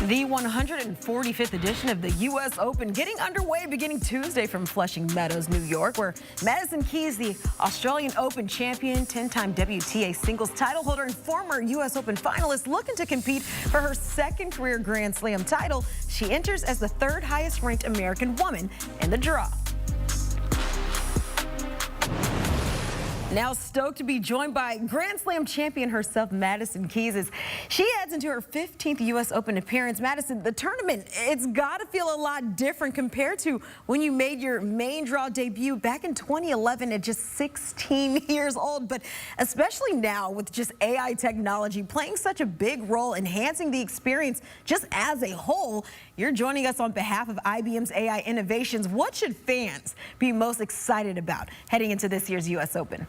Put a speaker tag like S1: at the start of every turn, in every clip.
S1: The 145th edition of the U.S. Open getting underway beginning Tuesday from Flushing Meadows, New York, where Madison Keys, the Australian Open champion, 10-time WTA singles title holder, and former U.S. Open finalist, looking to compete for her second career Grand Slam title. She enters as the third highest ranked American woman in the draw. Now stoked to be joined by Grand Slam champion herself, Madison Keys, as she adds into her 15th U.S. Open appearance. Madison, the tournament, it's got to feel a lot different compared to when you made your main draw debut back in 2011 at just 16 years old. But especially now with just AI technology playing such a big role, enhancing the experience just as a whole, you're joining us on behalf of IBM's AI innovations. What should fans be most excited about heading into this year's U.S. Open?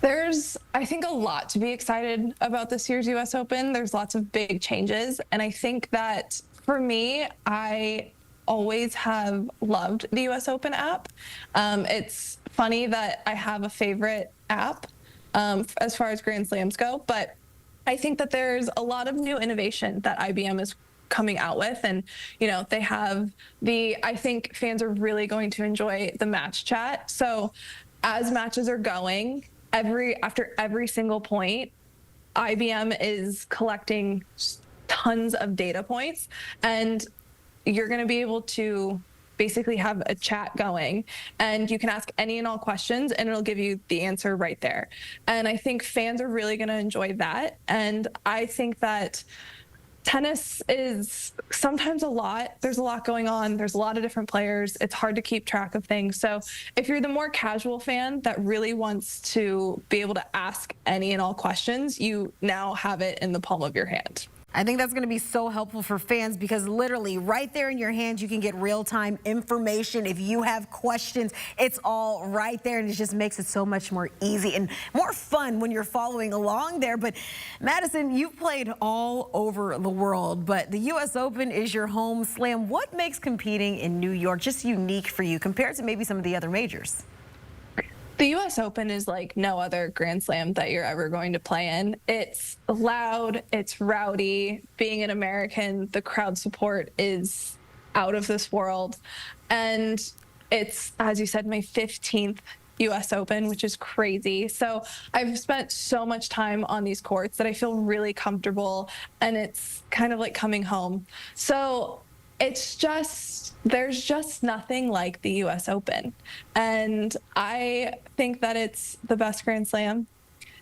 S2: There's, I think, a lot to be excited about this year's U.S. Open. There's lots of big changes. And I think that for me, I always have loved the U.S. Open app. It's funny that I have a favorite app as far as Grand Slams go, but I think that there's a lot of new innovation that IBM is coming out with. And, you know, they have I think fans are really going to enjoy the match chat. So as matches are going, after every single point, IBM is collecting tons of data points, and you're going to be able to basically have a chat going, and you can ask any and all questions, and it'll give you the answer right there. And I think fans are really going to enjoy that. And I think that tennis is sometimes a lot. There's a lot going on. There's a lot of different players. It's hard to keep track of things. So if you're the more casual fan that really wants to be able to ask any and all questions, you now have it in the palm of your hand.
S1: I think that's going to be so helpful for fans because literally right there in your hands, you can get real-time information. If you have questions, it's all right there, and it just makes it so much more easy and more fun when you're following along there. But Madison, you've played all over the world, but the U.S. Open is your home slam. What makes competing in New York just unique for you compared to maybe some of the other majors?
S2: The U.S. Open is like no other Grand Slam that you're ever going to play in. It's loud, it's rowdy. Being an American, the crowd support is out of this world. And it's, as you said, my 15th U.S. Open, which is crazy. So I've spent so much time on these courts that I feel really comfortable, and it's kind of like coming home. So it's just, there's just nothing like the U.S. Open. And I think that it's the best Grand Slam.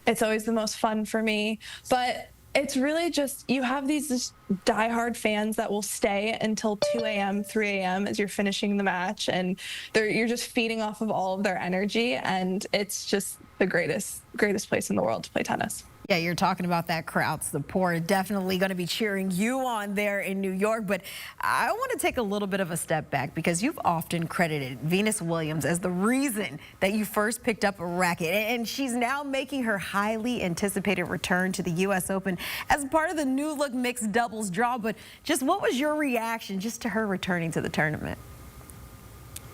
S2: It's always the most fun for me. But it's really just, you have these just diehard fans that will stay until 2 a.m., 3 a.m. as you're finishing the match. And you're just feeding off of all of their energy. And it's just the greatest place in the world to play tennis.
S1: Yeah, you're talking about that crowd support. Definitely going to be cheering you on there in New York. But I want to take a little bit of a step back because you've often credited Venus Williams as the reason that you first picked up a racket. And she's now making her highly anticipated return to the U.S. Open as part of the new look mixed doubles draw. But just what was your reaction just to her returning to the tournament?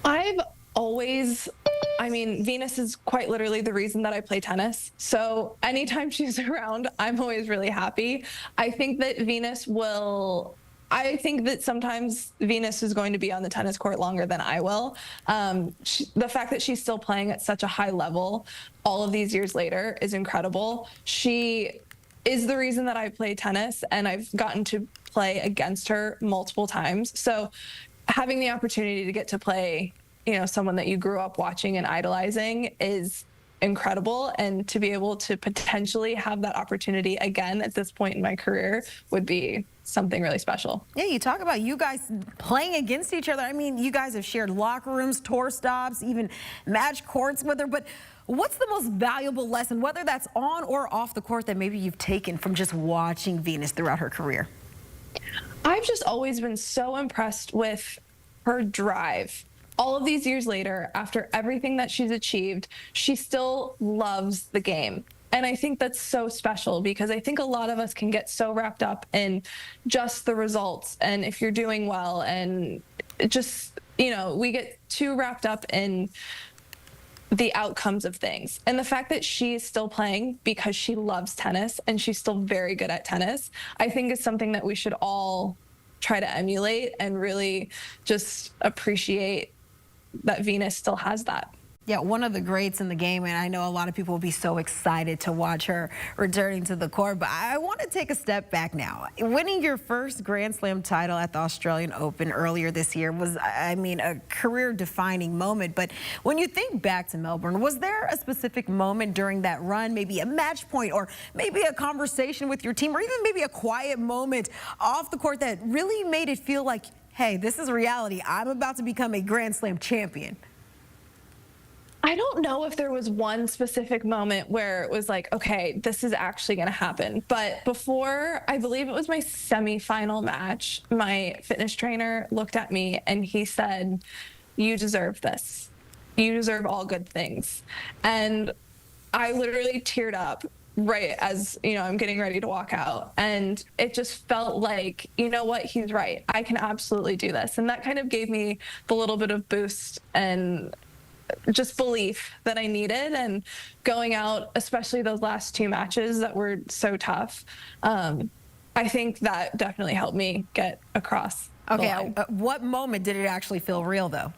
S2: I've always, I mean, Venus is quite literally the reason that I play tennis. So anytime she's around, I'm always really happy. I think that sometimes Venus is going to be on the tennis court longer than I will. The fact that she's still playing at such a high level all of these years later is incredible. She is the reason that I play tennis, and I've gotten to play against her multiple times. So having the opportunity to get to play, you know, someone that you grew up watching and idolizing is incredible. And to be able to potentially have that opportunity again at this point in my career would be something really special.
S1: Yeah, you talk about you guys playing against each other. I mean, you guys have shared locker rooms, tour stops, even match courts with her. But what's the most valuable lesson, whether that's on or off the court, that maybe you've taken from just watching Venus throughout her career?
S2: I've just always been so impressed with her drive. All of these years later, after everything that she's achieved, she still loves the game. And I think that's so special because I think a lot of us can get so wrapped up in just the results and if you're doing well, and just, you know, we get too wrapped up in the outcomes of things. And the fact that she is still playing because she loves tennis and she's still very good at tennis, I think is something that we should all try to emulate and really just appreciate that Venus still has that.
S1: Yeah, one of the greats in the game, and I know a lot of people will be so excited to watch her returning to the court, but I want to take a step back now. Winning your first Grand Slam title at the Australian Open earlier this year was, I mean, a career-defining moment. But when you think back to Melbourne, was there a specific moment during that run, maybe a match point or maybe a conversation with your team or even maybe a quiet moment off the court that really made it feel like, hey, this is reality. I'm about to become a Grand Slam champion?
S2: I don't know if there was one specific moment where it was like, okay, this is actually going to happen. But before, I believe it was my semifinal match, my fitness trainer looked at me and he said, you deserve this. You deserve all good things. And I literally teared up right as, you know, I'm getting ready to walk out. And it just felt like, you know what, he's right. I can absolutely do this. And that kind of gave me the little bit of boost and just belief that I needed. And going out, especially those last two matches that were so tough, I think that definitely helped me get across.
S1: Okay, what moment did it actually feel real, though?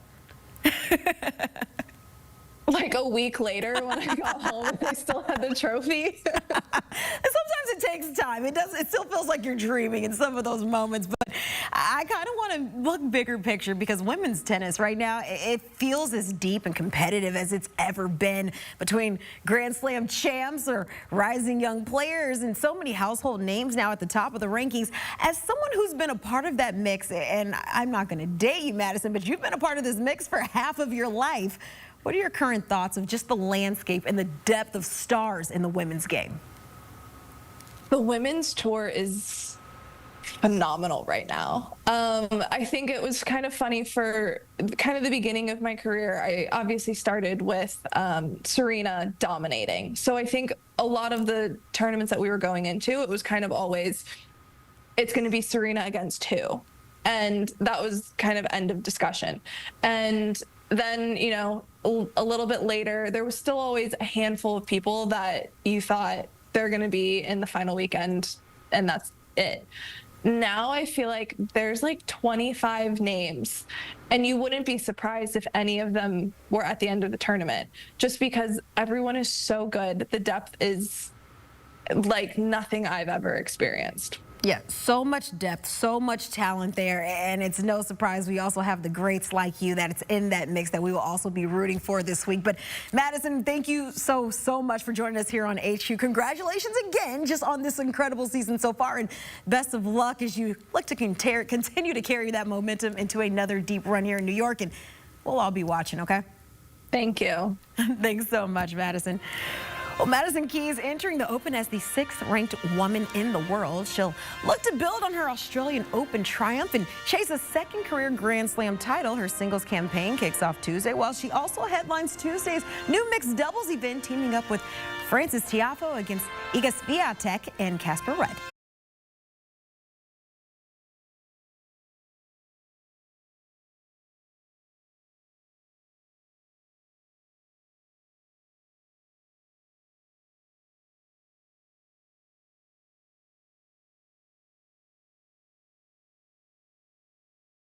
S2: Like a week later when I got home and I still had the trophy.
S1: Sometimes it takes time. It still feels like you're dreaming in some of those moments, but I kind of want to look bigger picture because women's tennis right now, it feels as deep and competitive as it's ever been between Grand Slam champs or rising young players and so many household names now at the top of the rankings. As someone who's been a part of that mix, and I'm not going to date you, Madison, but you've been a part of this mix for half of your life. What are your current thoughts of just the landscape and the depth of stars in the women's game?
S2: The women's tour is phenomenal right now. I think it was kind of funny for kind of the beginning of my career. I obviously started with Serena dominating. So I think a lot of the tournaments that we were going into, it was kind of always, it's going to be Serena against who? And that was kind of end of discussion. And then, you know, a little bit later, there was still always a handful of people that you thought they're going to be in the final weekend, and that's it. Now I feel like there's like 25 names, and you wouldn't be surprised if any of them were at the end of the tournament, just because everyone is so good. The depth is like nothing I've ever experienced.
S1: Yeah, so much depth, so much talent there, and it's no surprise we also have the greats like you that it's in that mix that we will also be rooting for this week. But Madison, thank you so much for joining us here on HQ. Congratulations again just on this incredible season so far, and best of luck as you look to continue to carry that momentum into another deep run here in New York, and we'll all be watching, okay?
S2: Thank you.
S1: Thanks so much, Madison. Well, Madison Keys entering the Open as the 6th ranked woman in the world. She'll look to build on her Australian Open triumph and chase a second career Grand Slam title. Her singles campaign kicks off Tuesday, while she also headlines Tuesday's new mixed doubles event, teaming up with Frances Tiafoe against Iga Swiatek and Casper Ruud.